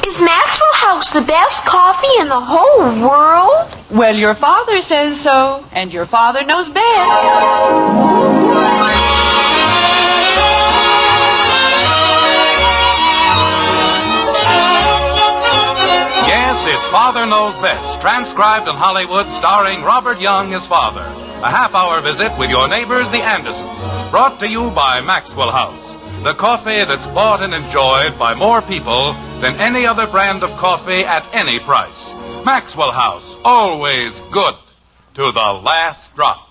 Is Maxwell House the best coffee in the whole world? Well, your father says so, and your father knows best. Yes, it's Father Knows Best, transcribed in Hollywood, starring Robert Young as father. A half-hour visit with your neighbors, the Andersons, brought to you by Maxwell House, the coffee that's bought and enjoyed by more people than any other brand of coffee at any price. Maxwell House, always good to the last drop.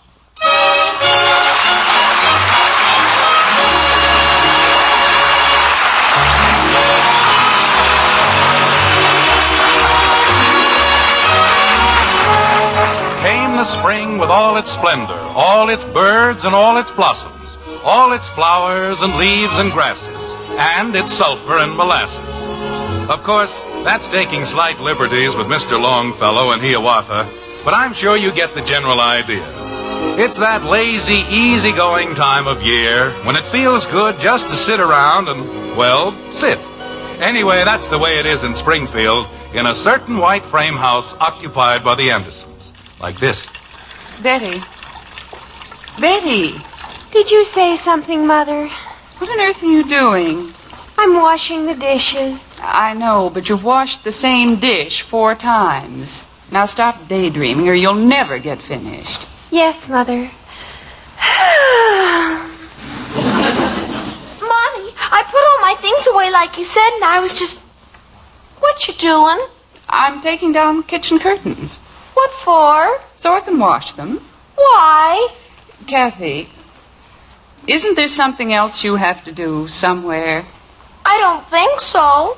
Came the spring with all its splendor, all its birds and all its blossoms, all its flowers and leaves and grasses, and its sulfur and molasses. Of course, that's taking slight liberties with Mr. Longfellow and Hiawatha, but I'm sure you get the general idea. It's that lazy, easygoing time of year when it feels good just to sit around and, well, sit. Anyway, that's the way it is in Springfield, in a certain white frame house occupied by the Andersons. Like this. Betty. Betty. Did you say something, Mother? What on earth are you doing? I'm washing the dishes. I know, but you've washed the same dish 4 times. Now stop daydreaming or you'll never get finished. Yes, Mother. Mommy, I put all my things away like you said, and I was just... What you doing? I'm taking down kitchen curtains. What for? So I can wash them. Why? Kathy, isn't there something else you have to do somewhere? I don't think so.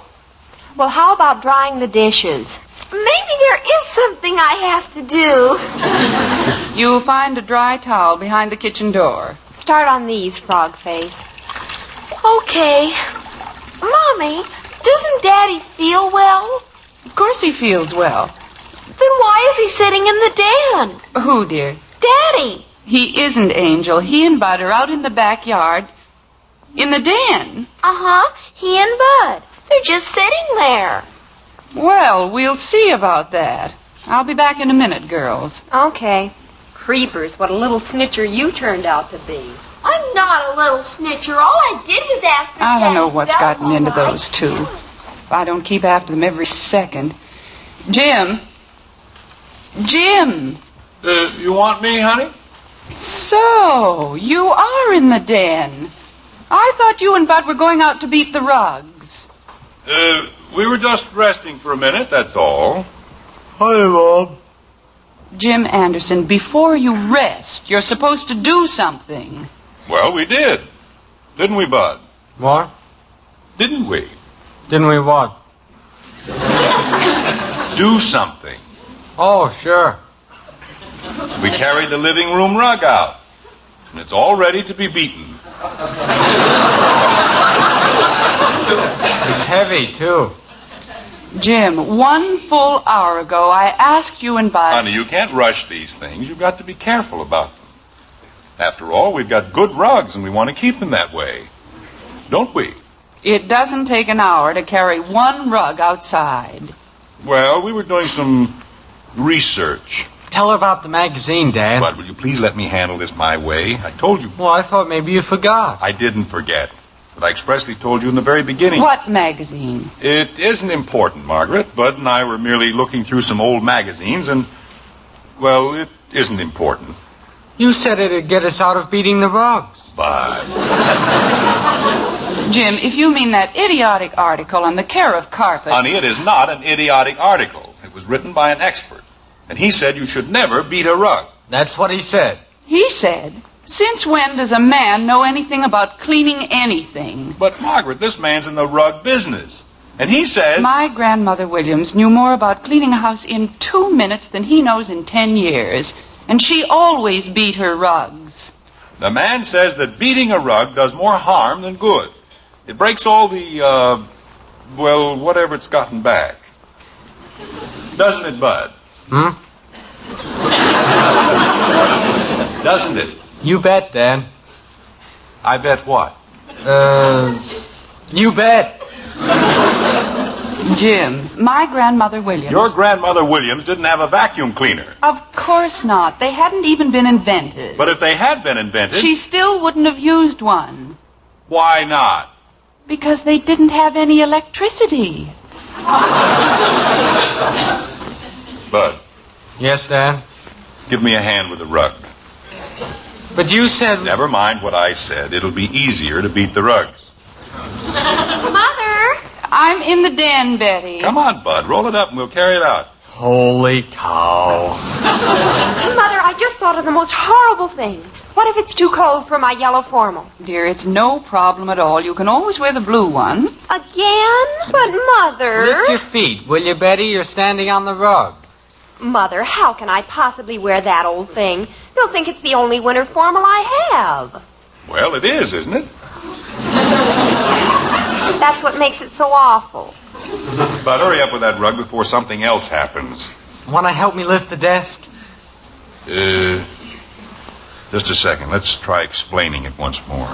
Well, how about drying the dishes? Maybe there is something I have to do. You'll find a dry towel behind the kitchen door. Start on these, Frog Face. Okay. Mommy, doesn't Daddy feel well? Of course he feels well. Then why is he sitting in the den? Who, dear? Daddy. He isn't, Angel. He and Bud are out in the backyard. In the den. Uh-huh. He and Bud. They're just sitting there. Well, we'll see about that. I'll be back in a minute, girls. Okay. Creepers, what a little snitcher you turned out to be. I'm not a little snitcher. All I did was ask for I don't know Daddy. what's That's gotten into all right. those two. If I don't keep after them every second. Jim. Jim. You want me, honey? So, you are in the den. I thought you and Bud were going out to beat the rugs. We were just resting for a minute, that's all. Hi, Mom. Jim Anderson, before you rest, you're supposed to do something. Well, we did. Didn't we, Bud? What? Didn't we? Didn't we what? Do something. Oh, sure. We carried the living room rug out, and it's all ready to be beaten. It's heavy, too. Jim, 1 full hour ago, I asked you and Bud... Honey, you can't rush these things. You've got to be careful about them. After all, we've got good rugs, and we want to keep them that way. Don't we? It doesn't take an hour to carry 1 rug outside. Well, we were doing some research. Tell her about the magazine, Dad. Bud, will you please let me handle this my way? I told you. Well, I thought maybe you forgot. I didn't forget. But I expressly told you in the very beginning. What magazine? It isn't important, Margaret. Bud and I were merely looking through some old magazines, and, well, it isn't important. You said it'd get us out of beating the rugs. Bud. Jim, if you mean that idiotic article on the care of carpets... Honey, it is not an idiotic article. It was written by an expert. And he said you should never beat a rug. That's what he said. He said, since when does a man know anything about cleaning anything? But, Margaret, this man's in the rug business. And he says... My grandmother Williams knew more about cleaning a house in 2 minutes than he knows in 10 years. And she always beat her rugs. The man says that beating a rug does more harm than good. It breaks all the, well, whatever it's gotten back. Doesn't it, Bud? Doesn't it? You bet, Dan. I bet what? You bet. Jim, my grandmother Williams... Your grandmother Williams didn't have a vacuum cleaner. Of course not. They hadn't even been invented. But if they had been invented... She still wouldn't have used one. Why not? Because they didn't have any electricity. Bud. Yes, Dad? Give me a hand with the rug. But you said... Never mind what I said. It'll be easier to beat the rugs. Mother! I'm in the den, Betty. Come on, Bud. Roll it up and we'll carry it out. Holy cow. Mother, I just thought of the most horrible thing. What if it's too cold for my yellow formal? Dear, it's no problem at all. You can always wear the blue one. Again? But, Mother... Lift your feet, will you, Betty? You're standing on the rug. Mother, how can I possibly wear that old thing? They'll think it's the only winter formal I have. Well, it is, isn't it? That's what makes it so awful. Bud, hurry up with that rug before something else happens. Want to help me lift the desk? Just a second. Let's try explaining it once more.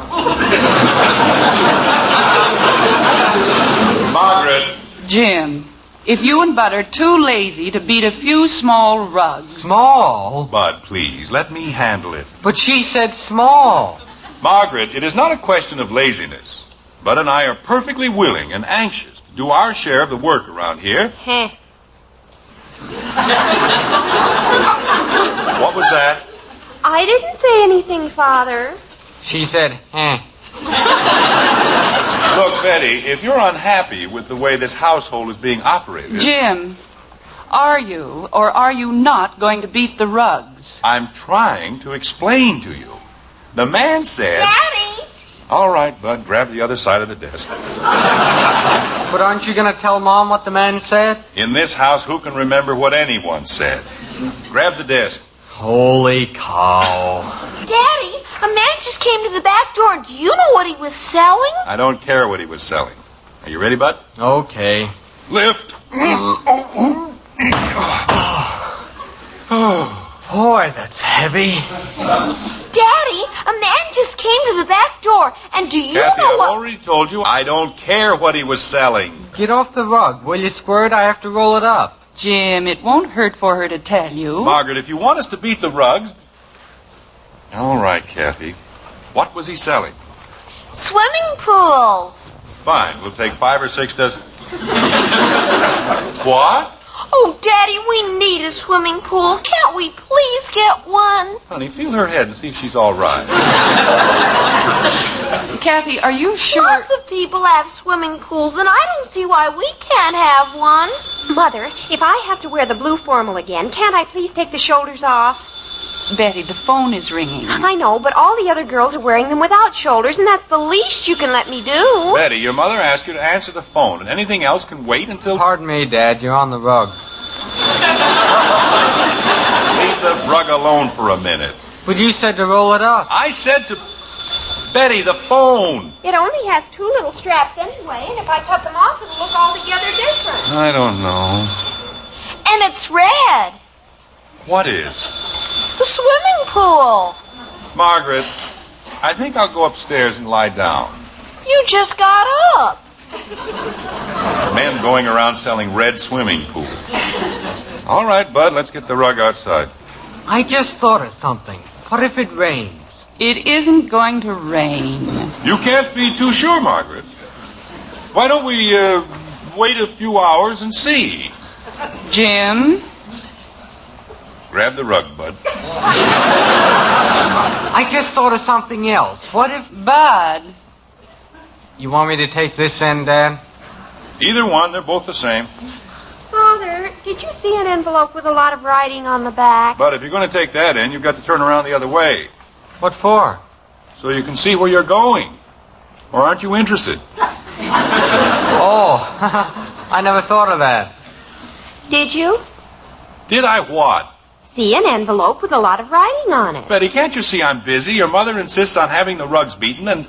Margret. Jim, if you and Bud are too lazy to beat a few small rugs... Small? Bud, please, let me handle it. But she said small. Margret, it is not a question of laziness. Bud and I are perfectly willing and anxious to do our share of the work around here. Heh. What was that? I didn't say anything, Father. She said, Look, Betty, if you're unhappy with the way this household is being operated... Jim, are you or are you not going to beat the rugs? I'm trying to explain to you. The man said... Daddy! All right, Bud, grab the other side of the desk. But aren't you going to tell Mom what the man said? In this house, who can remember what anyone said? Grab the desk. Holy cow. Daddy, a man just came to the back door. Do you know what he was selling? I don't care what he was selling. Are you ready, Bud? Okay. Lift. Boy, that's heavy. Daddy, a man just came to the back door. And do you Kathy, know I've what... already told you I don't care what he was selling. Get off the rug, will you, Squirt? I have to roll it up. Jim, it won't hurt for her to tell you. Margaret, if you want us to beat the rugs... All right, Kathy. What was he selling? Swimming pools. Fine, we'll take 5 or 6 dozen. What? Oh, Daddy, we need a swimming pool. Can't we please get one? Honey, feel her head and see if she's all right. Kathy, are you sure? Lots of people have swimming pools, and I don't see why we can't have one. Mother, if I have to wear the blue formal again, can't I please take the shoulders off? Betty, the phone is ringing. I know, but all the other girls are wearing them without shoulders, and that's the least you can let me do. Betty, your mother asked you to answer the phone, and anything else can wait until... Pardon me, Dad, you're on the rug. Leave the rug alone for a minute. But you said to roll it up. I said to... Betty, the phone! It only has 2 little straps anyway, and if I cut them off, it'll look altogether different. I don't know. And it's red. What is? The swimming pool. Margaret, I think I'll go upstairs and lie down. You just got up. Men going around selling red swimming pools. All right, Bud, let's get the rug outside. I just thought of something. What if it rains? It isn't going to rain. You can't be too sure, Margaret. Why don't we wait a few hours and see? Jim? Grab the rug, Bud. I just thought of something else. What if... Bud? You want me to take this end, Dad? Either one, they're both the same. Father, did you see an envelope with a lot of writing on the back? But if you're going to take that in, you've got to turn around the other way. What for? So you can see where you're going. Or aren't you interested? Oh, I never thought of that. Did you? Did I what? See an envelope with a lot of writing on it. Betty, can't you see I'm busy? Your mother insists on having the rugs beaten and...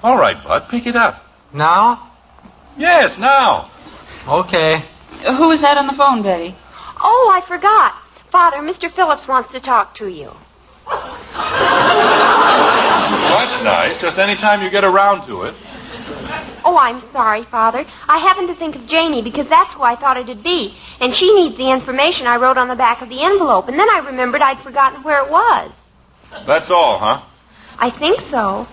All right, Bud, pick it up. Now? Yes, now. Okay. Who is that on the phone, Betty? Oh, I forgot. Father, Mr. Phillips wants to talk to you. Well, that's nice. Just any time you get around to it. Oh, I'm sorry, Father. I happened to think of Janie because that's who I thought it'd be. And she needs the information I wrote on the back of the envelope. And then I remembered I'd forgotten where it was. That's all, huh? I think so.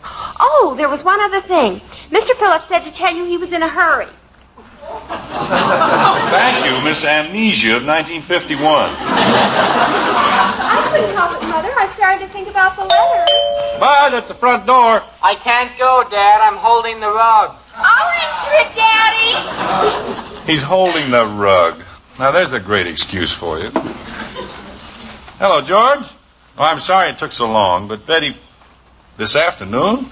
Oh, there was one other thing. Mr. Phillips said to tell you he was in a hurry. Thank you, Miss Amnesia of 1951. I couldn't help it, Mother. I started to think about the letter. Bye, that's the front door. I can't go, Dad. I'm holding the rug. I'll answer it, Daddy. He's holding the rug. Now, there's a great excuse for you. Hello, George. Oh, I'm sorry it took so long, but Betty... This afternoon?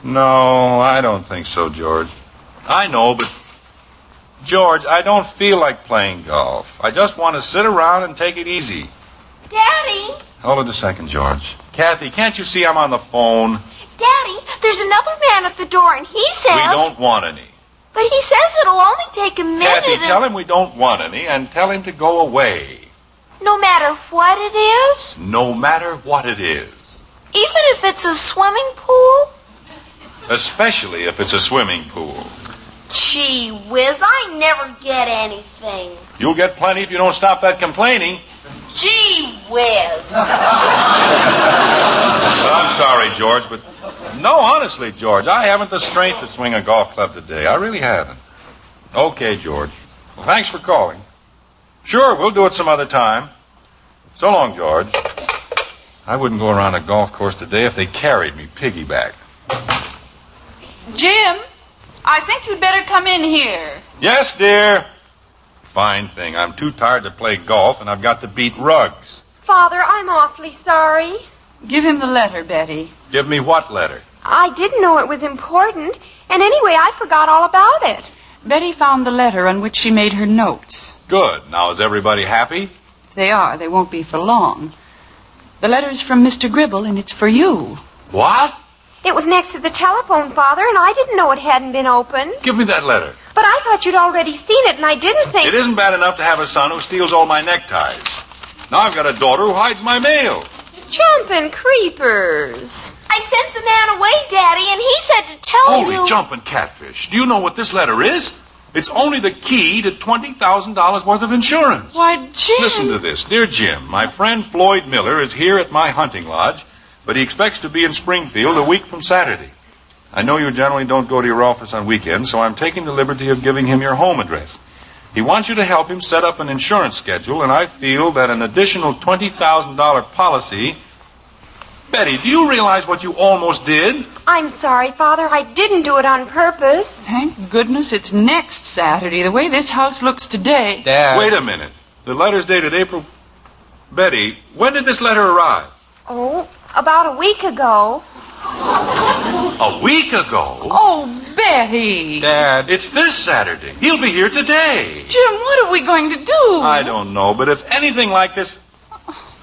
No, I don't think so, George. I know, but... George, I don't feel like playing golf. I just want to sit around and take it easy. Daddy. Hold it a second, George. Kathy, can't you see I'm on the phone? Daddy, there's another man at the door, and he says... We don't want any. But he says it'll only take a minute. Kathy, tell him we don't want any, and tell him to go away. No matter what it is? No matter what it is. Even if it's a swimming pool? Especially if it's a swimming pool. Gee whiz, I never get anything. You'll get plenty if you don't stop that complaining. Gee whiz. I'm sorry, George, but... No, honestly, George, I haven't the strength to swing a golf club today. I really haven't. Okay, George. Well, thanks for calling. Sure, we'll do it some other time. So long, George. I wouldn't go around a golf course today if they carried me piggyback. Jim, I think you'd better come in here. Yes, dear. Fine thing. I'm too tired to play golf, and I've got to beat rugs. Father, I'm awfully sorry. Give him the letter, Betty. Give me what letter? I didn't know it was important, and anyway, I forgot all about it. Betty found the letter on which she made her notes. Good. Now, is everybody happy? If they are, they won't be for long. The letter's from Mr. Gribble, and it's for you. What? It was next to the telephone, Father, and I didn't know it hadn't been opened. Give me that letter. But I thought you'd already seen it, and I didn't think... It isn't bad enough to have a son who steals all my neckties. Now I've got a daughter who hides my mail. Jumping creepers. I sent the man away, Daddy, and he said to tell you... Holy jumping catfish. Do you know what this letter is? It's only the key to $20,000 worth of insurance. Why, Jim... Listen to this. Dear Jim, my friend Floyd Miller is here at my hunting lodge, but he expects to be in Springfield a week from Saturday. I know you generally don't go to your office on weekends, so I'm taking the liberty of giving him your home address. He wants you to help him set up an insurance schedule, and I feel that an additional $20,000 policy... Betty, do you realize what you almost did? I'm sorry, Father. I didn't do it on purpose. Thank goodness it's next Saturday. The way this house looks today... Dad. Wait a minute. The letter's dated April... Betty, when did this letter arrive? Oh, about a week ago. A week ago? Oh, Betty! Dad. It's this Saturday. He'll be here today. Jim, what are we going to do? I don't know, but if anything like this...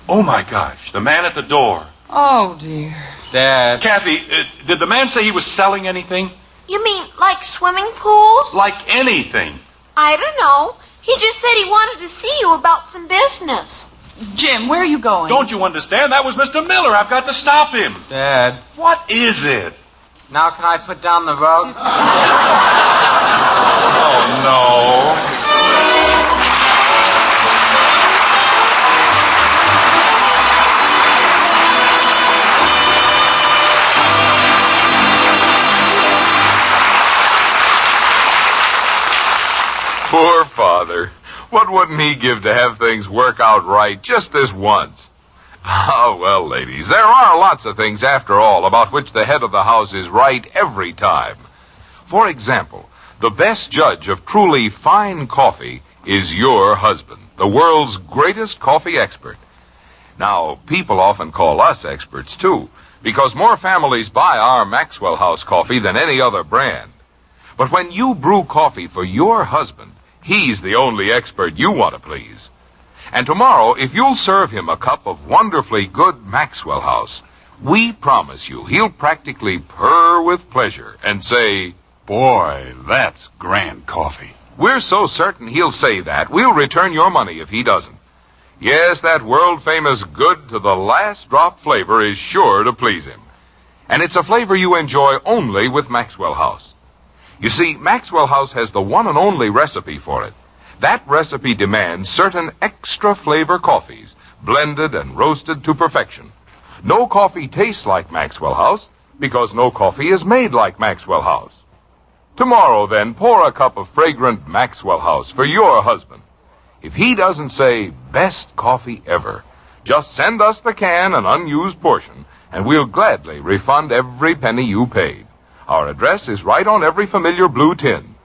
Oh, my gosh, the man at the door. Oh, dear. Dad. Kathy, did the man say he was selling anything? You mean like swimming pools? Like anything. I don't know. He just said he wanted to see you about some business. Jim, where are you going? Don't you understand? That was Mr. Miller. I've got to stop him. Dad. What is it? Now can I put down the rug? Oh, no. Poor father. What wouldn't he give to have things work out right just this once? Oh, well, ladies, there are lots of things, after all, about which the head of the house is right every time. For example, the best judge of truly fine coffee is your husband, the world's greatest coffee expert. Now, people often call us experts, too, because more families buy our Maxwell House coffee than any other brand. But when you brew coffee for your husband, he's the only expert you want to please. And tomorrow, if you'll serve him a cup of wonderfully good Maxwell House, we promise you he'll practically purr with pleasure and say, "Boy, that's grand coffee." We're so certain he'll say that, we'll return your money if he doesn't. Yes, that world-famous good to the last drop flavor is sure to please him. And it's a flavor you enjoy only with Maxwell House. You see, Maxwell House has the one and only recipe for it. That recipe demands certain extra flavor coffees, blended and roasted to perfection. No coffee tastes like Maxwell House because no coffee is made like Maxwell House. Tomorrow, then, pour a cup of fragrant Maxwell House for your husband. If he doesn't say, best coffee ever, just send us the can and unused portion, and we'll gladly refund every penny you paid. Our address is right on every familiar blue tin.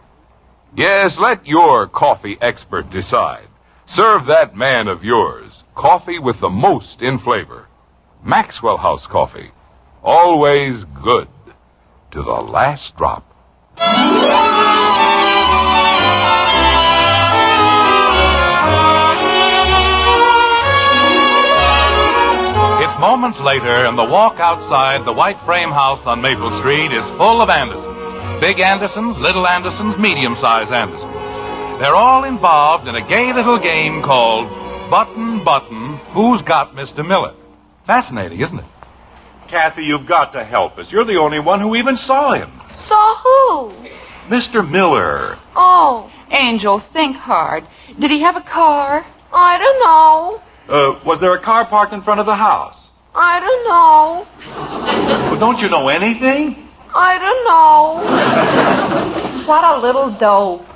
Yes, let your coffee expert decide. Serve that man of yours coffee with the most in flavor. Maxwell House coffee. Always good to the last drop. It's moments later, and the walk outside the white frame house on Maple Street is full of Andersons. Big Andersons, little Andersons, medium-sized Andersons. They're all involved in a gay little game called Button, Button, Who's Got Mr. Miller? Fascinating, isn't it? Kathy, you've got to help us. You're the only one who even saw him. Saw who? Mr. Miller. Oh, Angel, think hard. Did he have a car? I don't know. Was there a car parked in front of the house? I don't know. Well, don't you know anything? I don't know. What a little dope.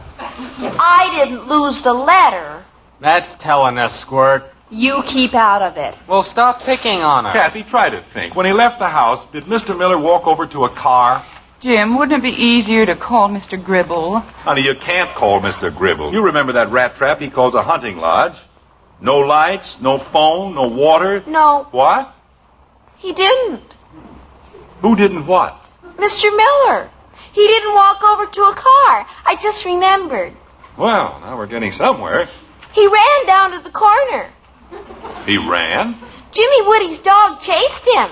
I didn't lose the letter. That's telling us, Squirt. You keep out of it. Well, stop picking on her. Kathy, try to think. When he left the house, did Mr. Miller walk over to a car? Jim, wouldn't it be easier to call Mr. Gribble? Honey, you can't call Mr. Gribble. You remember that rat trap he calls a hunting lodge? No lights, no phone, no water. No. What? He didn't. Who didn't what? Mr. Miller. He didn't walk over to a car. I just remembered. Well, now we're getting somewhere. He ran down to the corner. He ran? Jimmy Woody's dog chased him.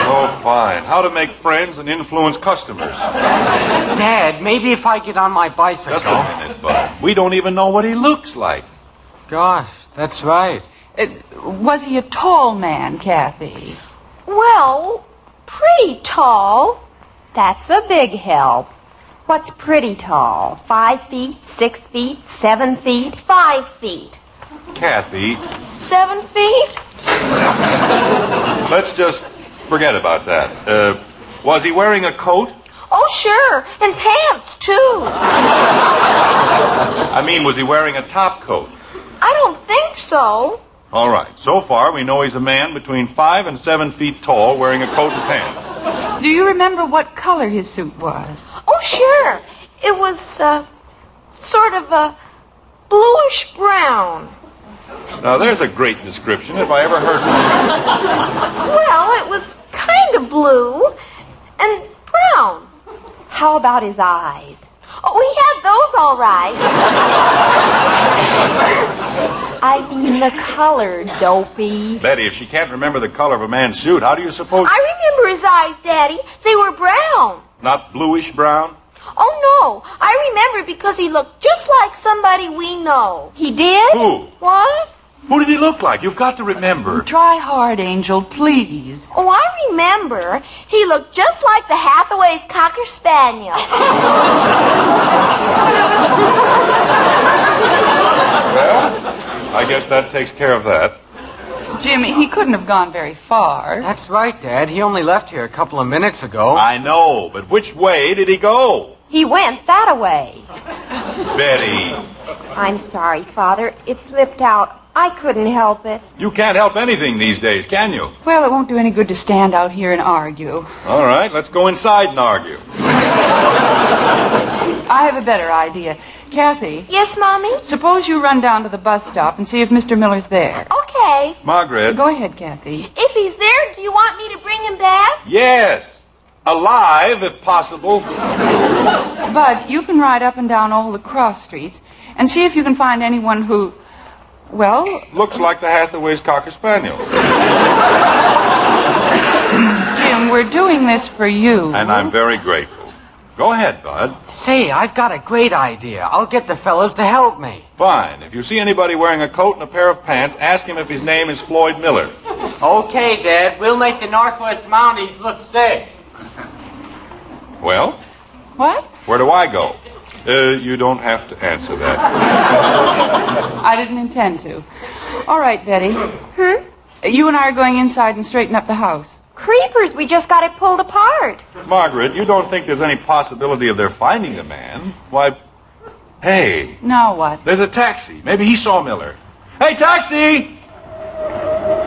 Oh, fine. How to make friends and influence customers. Dad, maybe if I get on my bicycle. Just a minute, Bud. We don't even know what he looks like. Gosh, that's right. Was he a tall man, Kathy? Well, pretty tall. That's a big help. What's pretty tall? 5 feet, 6 feet, 7 feet? 5 feet. Kathy, 7 feet? let's just forget about that. Was he wearing a coat? Oh, sure. And pants, too. I mean, was he wearing a top coat? I don't think so. All right. So far, we know he's a man between 5 and 7 feet tall wearing a coat and pants. Do you remember what color his suit was? Oh, sure. It was, sort of a bluish brown. Now, there's a great description if I ever heard one. Well, it was kind of blue and brown. How about his eyes? Oh, he had those all right. I mean the color, dopey. Betty, if she can't remember the color of a man's suit, how do you suppose... I remember his eyes, Daddy. They were brown. Not bluish brown? Oh, no. I remember because he looked just like somebody we know. He did? Who? What? Who did he look like? You've got to remember. Try hard, Angel, please. Oh, I remember. He looked just like the Hathaway's Cocker Spaniel. Well, I guess that takes care of that. Jimmy, he couldn't have gone very far. That's right, Dad. He only left here a couple of minutes ago. I know, but which way did he go? He went that-a-way. Betty. I'm sorry, Father. It slipped out. I couldn't help it. You can't help anything these days, can you? Well, it won't do any good to stand out here and argue. All right, let's go inside and argue. I have a better idea. Kathy. Yes, Mommy? Suppose you run down to the bus stop and see if Mr. Miller's there. Okay. Margret. Go ahead, Kathy. If he's there, do you want me to bring him back? Yes. Alive, if possible. Bud, you can ride up and down all the cross streets and see if you can find anyone who... Well... Looks like the Hathaway's Cocker Spaniel. Jim, we're doing this for you. And I'm very grateful. Go ahead, Bud. Say, I've got a great idea. I'll get the fellas to help me. Fine. If you see anybody wearing a coat and a pair of pants, ask him if his name is Floyd Miller. Okay, Dad. We'll make the Northwest Mounties look sick. Well? What? Where do I go? You don't have to answer that. I didn't intend to. All right, Betty. You and I are going inside and straighten up the house. Creepers, we just got it pulled apart. Margaret, you don't think there's any possibility of their finding the man? Why, hey. Now what? There's a taxi. Maybe he saw Miller. Hey, taxi!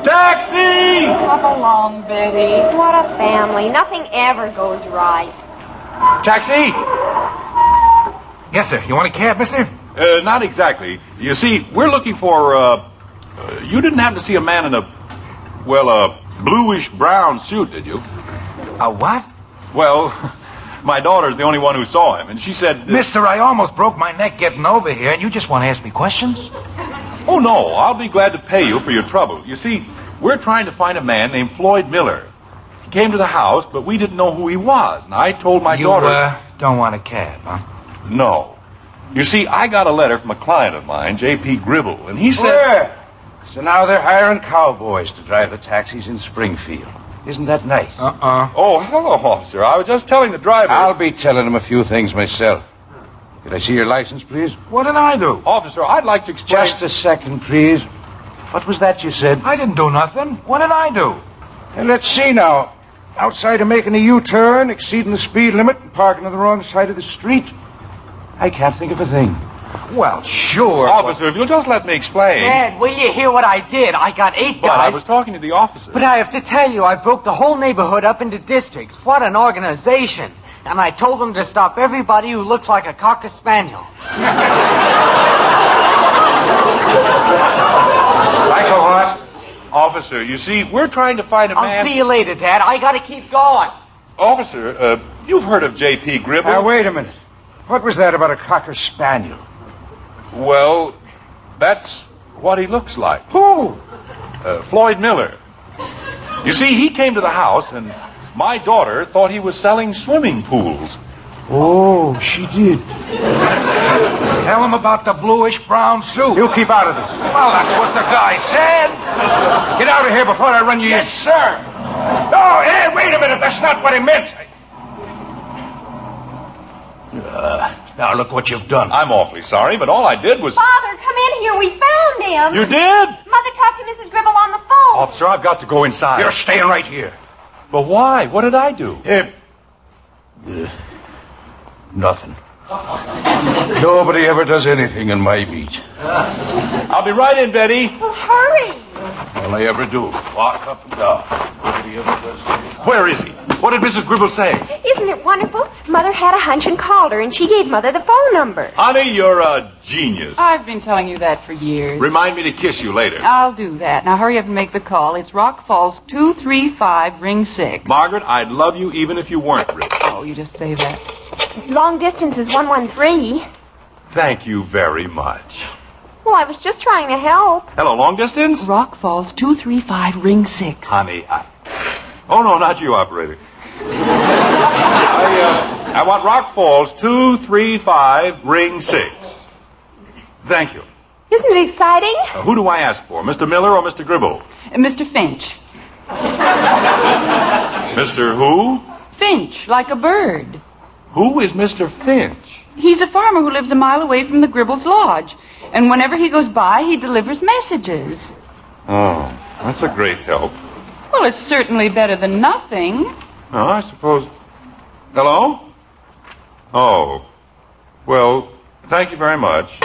Taxi! Come along, Betty. What a family. Nothing ever goes right. Taxi? Yes, sir. You want a cab, mister? Not exactly. You see, we're looking for, you didn't happen to see a man in a bluish-brown suit, did you? A what? Well, my daughter's the only one who saw him, and she said... Mister, I almost broke my neck getting over here, and you just want to ask me questions? Oh, no, I'll be glad to pay you for your trouble. You see, we're trying to find a man named Floyd Miller. He came to the house, but we didn't know who he was, and I told my daughter... You, don't want a cab, huh? No. You see, I got a letter from a client of mine, J.P. Gribble, and he said... Where? So now they're hiring cowboys to drive the taxis in Springfield. Isn't that nice? Oh, hello, officer. I was just telling the driver... I'll be telling him a few things myself. Could I see your license, please? What did I do? Officer, I'd like to explain... Just a second, please. What was that you said? I didn't do nothing. What did I do? And let's see now. Outside of making a U-turn, exceeding the speed limit, and parking on the wrong side of the street. I can't think of a thing. Well, sure. Officer, if you'll just let me explain... Dad, will you hear what I did? I got 8 guys. But I was talking to the officer. But I have to tell you, I broke the whole neighborhood up into districts. What an organization. And I told them to stop everybody who looks like a Cocker Spaniel. Like a what? Officer, you see, we're trying to find a man... I'll see you later, Dad. I gotta keep going. Officer, you've heard of J.P. Gribble? Now, wait a minute. What was that about a Cocker Spaniel? Well, that's what he looks like. Who? Floyd Miller. You see, he came to the house, and my daughter thought he was selling swimming pools. Oh, she did. Tell him about the bluish-brown suit. You keep out of this. Well, that's what the guy said. Get out of here before I run you in. Yes, sir. Oh, hey, wait a minute. That's not what he meant. Now, look what you've done. I'm awfully sorry, but all I did was... Father, come in here. We found him. You did? Mother talked to Mrs. Gribble on the phone. Officer, I've got to go inside. You're staying right here. But why? What did I do? Nothing. Nobody ever does anything in my beat. I'll be right in, Betty. Well, hurry. All I ever do, walk up and down. Nobody ever does anything. Where is he? What did Mrs. Gribble say? Isn't it wonderful? Mother had a hunch and called her, and she gave Mother the phone number. Honey, you're a genius. I've been telling you that for years. Remind me to kiss you later. I'll do that. Now hurry up and make the call. It's Rock Falls 235, ring 6. Margaret, I'd love you even if you weren't rich. Oh, you just say that. Long distance is 113. Thank you very much. Well, I was just trying to help. Hello, long distance? Rock Falls 235, ring 6. Honey, Oh, no, not you, operator. I want Rock Falls 235, ring 6. Thank you. Isn't it exciting? Who do I ask for, Mr. Miller or Mr. Gribble? Mr. Finch. Mr. who? Finch, like a bird. Who is Mr. Finch? He's a farmer who lives a mile away from the Gribble's lodge. And whenever he goes by, he delivers messages. Oh, that's a great help. Well, it's certainly better than nothing. Oh, I suppose... Hello? Oh. Well, thank you very much.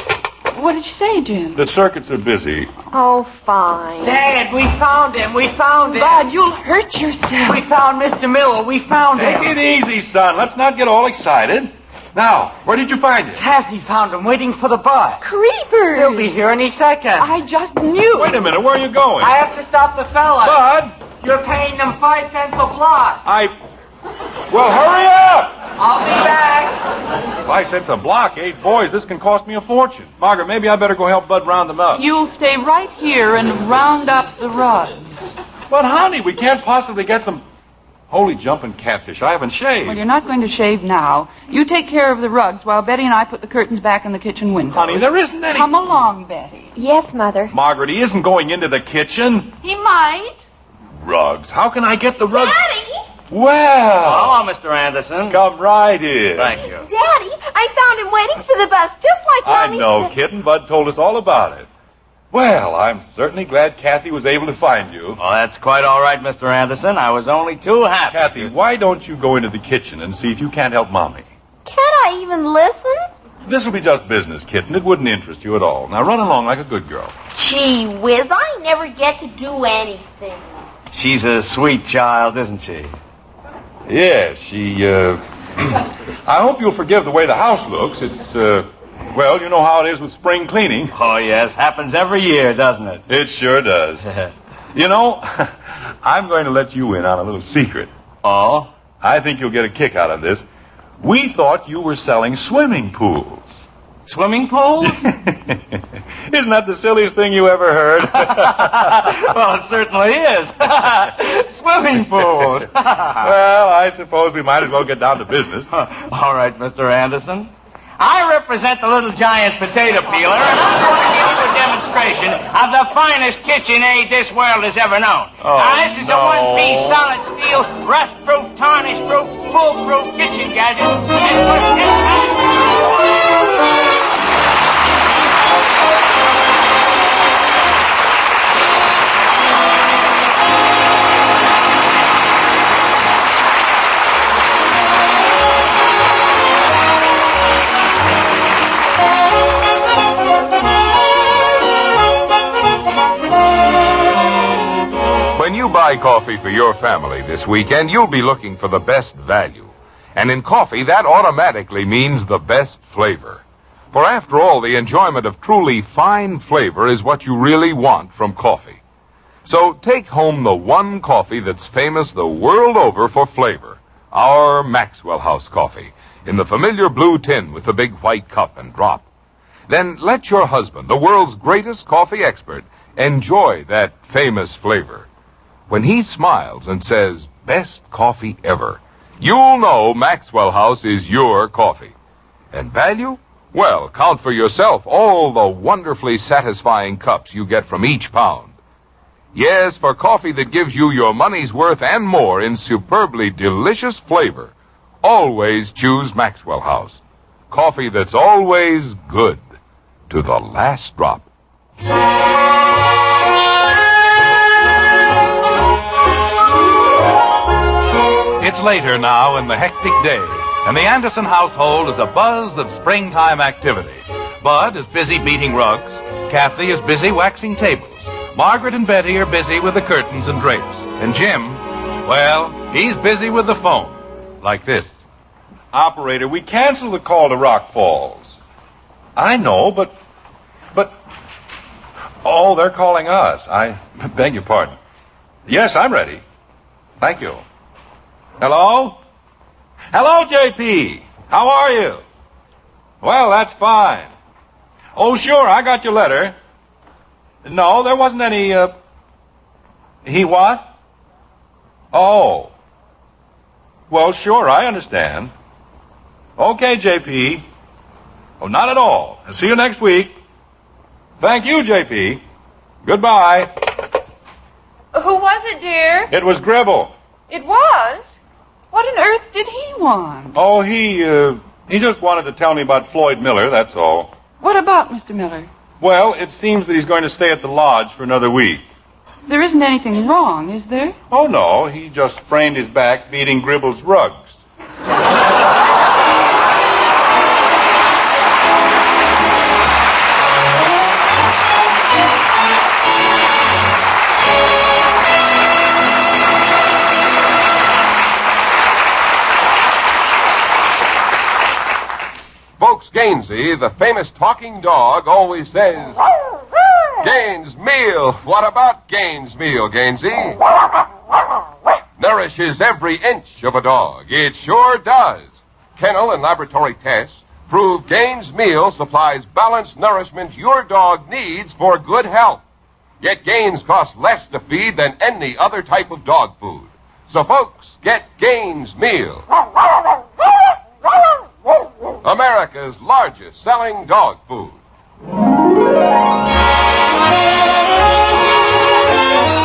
What did you say, Jim? The circuits are busy. Oh, fine. Dad, we found him. We found him. God, you'll hurt yourself. We found Mr. Miller. We found him. Take it easy, son. Let's not get all excited. Now, where did you find him? Cassie found him waiting for the bus. Creepers. He'll be here any second. I just knew. Wait a minute. Where are you going? I have to stop the fella. Bud, You're paying them 5 cents a block. Well, hurry up! I'll be back. 5 cents a block, 8 boys. This can cost me a fortune. Margaret, maybe I better go help Bud round them up. You'll stay right here and round up the rugs. But, honey, we can't possibly get them... Holy jumping catfish, I haven't shaved. Well, you're not going to shave now. You take care of the rugs while Betty and I put the curtains back in the kitchen windows. Honey, there isn't any... Come along, Betty. Yes, Mother. Margaret, he isn't going into the kitchen. He might. Rugs. How can I get the rugs? Daddy! Well. Hello, Mr. Anderson. Come right in. Thank you. Daddy, I found him waiting for the bus, just like Mommy I know, said. kitten. Bud told us all about it. Well, I'm certainly glad Kathy was able to find you. Oh, that's quite all right, Mr. Anderson. I was only too happy. Kathy, why don't you go into the kitchen and see if you can't help Mommy? Can't I even listen? This will be just business, kitten. It wouldn't interest you at all. Now run along like a good girl. Gee whiz, I never get to do anything. She's a sweet child, isn't she? Yes, she, I hope you'll forgive the way the house looks. It's, well, you know how it is with spring cleaning. Oh, yes. Happens every year, doesn't it? It sure does. You know, I'm going to let you in on a little secret. Oh? I think you'll get a kick out of this. We thought you were selling swimming pools. Swimming pools? Isn't that the silliest thing you ever heard? Well, it certainly is. Swimming pools. Well, I suppose we might as well get down to business. All right, Mr. Anderson. I represent the little giant potato peeler, and I'm going to give you a demonstration of the finest KitchenAid this world has ever known. This is a one-piece solid steel, rust-proof, tarnish-proof, foolproof kitchen gadget. And for 10 When you buy coffee for your family this weekend, you'll be looking for the best value. And in coffee, that automatically means the best flavor. For after all, the enjoyment of truly fine flavor is what you really want from coffee. So take home the one coffee that's famous the world over for flavor. Our Maxwell House coffee, in the familiar blue tin with the big white cup and drop. Then let your husband, the world's greatest coffee expert, enjoy that famous flavor. When he smiles and says, "Best coffee ever," you'll know Maxwell House is your coffee. And value? Well, count for yourself all the wonderfully satisfying cups you get from each pound. Yes, for coffee that gives you your money's worth and more in superbly delicious flavor, always choose Maxwell House. Coffee that's always good to the last drop. It's later now in the hectic day, and the Anderson household is a buzz of springtime activity. Bud is busy beating rugs. Kathy is busy waxing tables. Margaret and Betty are busy with the curtains and drapes. And Jim, well, he's busy with the phone. Like this. Operator, we canceled the call to Rock Falls. I know, but... Oh, they're calling us. I beg your pardon. Yes, I'm ready. Thank you. Hello? Hello, JP. How are you? Well, that's fine. Oh, sure, I got your letter. No, there wasn't any, He what? Oh. Well, sure, I understand. Okay, JP. Oh, not at all. I'll see you next week. Thank you, JP. Goodbye. Who was it, dear? It was Gribble. It was? What on earth did he want? Oh, he just wanted to tell me about Floyd Miller, that's all. What about Mr. Miller? Well, it seems that he's going to stay at the lodge for another week. There isn't anything wrong, is there? Oh, no, he just sprained his back beating Gribble's rugs. Folks, Gainsey, the famous talking dog, always says, "Gaines Meal. What about Gaines Meal, Gainsey? Nourishes every inch of a dog. It sure does. Kennel and laboratory tests prove Gaines Meal supplies balanced nourishment your dog needs for good health. Yet Gaines costs less to feed than any other type of dog food. So, folks, get Gaines Meal. America's largest selling dog food.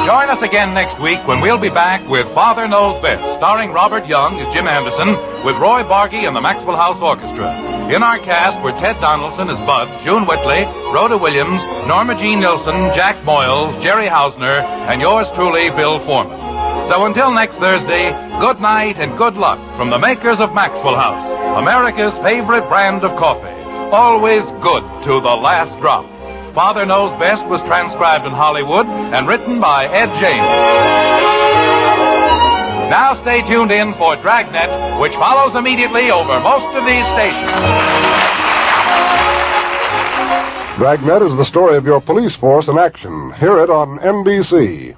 Join us us again next week when we'll be back with Father Knows Best, starring Robert Young as Jim Anderson, with Roy Bargy and the Maxwell House Orchestra. In our cast were Ted Donaldson as Bud, June Whitley, Rhoda Williams, Norma Jean Nilsson, Jack Moyles, Jerry Hausner, and yours truly, Bill Foreman. So until next Thursday, good night and good luck from the makers of Maxwell House, America's favorite brand of coffee. Always good to the last drop. Father Knows Best was transcribed in Hollywood and written by Ed James. Now stay tuned in for Dragnet, which follows immediately over most of these stations. Dragnet is the story of your police force in action. Hear it on NBC.